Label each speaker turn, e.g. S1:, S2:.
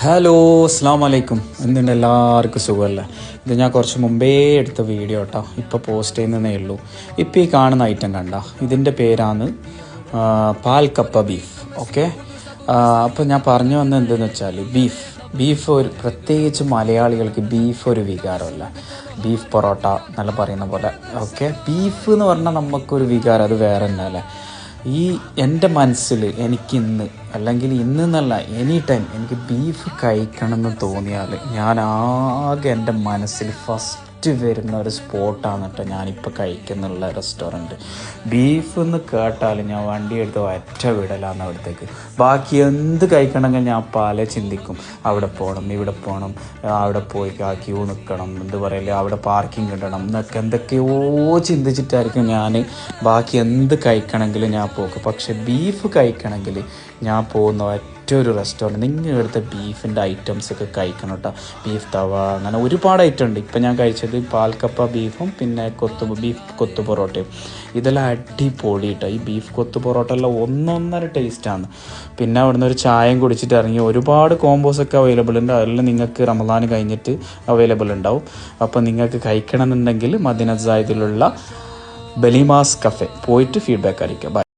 S1: Hello അസ്സാം വലൈക്കും. എന്തുണ്ട്, എല്ലാവർക്കും സുഖമല്ലേ? ഇത് ഞാൻ കുറച്ച് മുമ്പേ എടുത്ത വീഡിയോ കേട്ടോ, ഇപ്പോൾ പോസ്റ്റ് ചെയ്യുന്നതേ ഉള്ളൂ. ഇപ്പോൾ ഈ കാണുന്ന ഐറ്റം കണ്ട, ഇതിൻ്റെ പേരാണ് പാൽ കപ്പ ബീഫ്. ഓക്കെ, അപ്പോൾ ഞാൻ പറഞ്ഞു വന്നത് എന്തെന്ന് വെച്ചാൽ ബീഫ് ഒരു പ്രത്യേകിച്ച് മലയാളികൾക്ക് ബീഫ് ഒരു വികാരമല്ല. ബീഫ് പൊറോട്ട നല്ല പറയുന്ന പോലെ. ഓക്കെ, ബീഫ് എന്ന് പറഞ്ഞാൽ നമുക്കൊരു വികാരം, അത് വേറെ തന്നെ അല്ലേ. എൻ്റെ മനസ്സിൽ എനിക്കിന്ന്, അല്ലെങ്കിൽ ഇന്നെന്നല്ല, എനി ടൈം എനിക്ക് ബീഫ് കഴിക്കണമെന്ന് തോന്നിയാൽ ഞാൻ ആകെ എൻ്റെ മനസ്സിൽ ഫസ്റ്റ് വരുന്ന ഒരു സ്പോട്ടാണ് കേട്ടോ ഞാനിപ്പോൾ കഴിക്കുന്നുള്ള റെസ്റ്റോറൻറ്റ്. ബീഫ് എന്ന് കേട്ടാൽ ഞാൻ വണ്ടി എടുത്ത് ഒറ്റ വിടലാണ് അവിടത്തേക്ക്. ബാക്കി എന്ത് കഴിക്കണമെങ്കിൽ ഞാൻ പല ചിന്തിക്കും. അവിടെ പോകണം, ഇവിടെ പോകണം, അവിടെ പോയി ക്യൂ നിൽക്കണം, എന്ത് പറയില്ല, അവിടെ പാർക്കിംഗ് കിട്ടണം എന്നൊക്കെ എന്തൊക്കെയോ ചിന്തിച്ചിട്ടായിരിക്കും ഞാൻ ബാക്കി എന്ത് കഴിക്കണമെങ്കിലും ഞാൻ പോകും. പക്ഷെ ബീഫ് കഴിക്കണമെങ്കിൽ ഞാൻ പോകുന്ന ഒറ്റൊരു റെസ്റ്റോറൻറ്റ്, നിങ്ങൾ എടുത്ത ബീഫിൻ്റെ ഐറ്റംസൊക്കെ കഴിക്കണം കേട്ടോ. ബീഫ് തവ, അങ്ങനെ ഒരുപാട് ഐറ്റം ഉണ്ട്. ഇപ്പം ഞാൻ കഴിച്ചത് പാൽക്കപ്പ ബീഫും പിന്നെ ബീഫ് കൊത്തു പൊറോട്ടയും. ഇതെല്ലാം അടിപൊളി കേട്ടോ. ഈ ബീഫ് കൊത്തു പൊറോട്ട എല്ലാം ഒന്നൊന്നര ടേസ്റ്റാണ്. പിന്നെ അവിടുന്ന് ഒരു ചായയും കുടിച്ചിട്ട് ഇറങ്ങി. ഒരുപാട് കോമ്പോസൊക്കെ അവൈലബിൾ ഉണ്ട്. അതെല്ലാം നിങ്ങൾക്ക് റമദാൻ കഴിഞ്ഞിട്ട് അവൈലബിൾ ഉണ്ടാവും. അപ്പോൾ നിങ്ങൾക്ക് കഴിക്കണം എന്നുണ്ടെങ്കിൽ മദീന സായിദിലുള്ള ബലിമാസ് കഫേ പോയിട്ട് ഫീഡ്ബാക്ക് അറിയിക്കുക.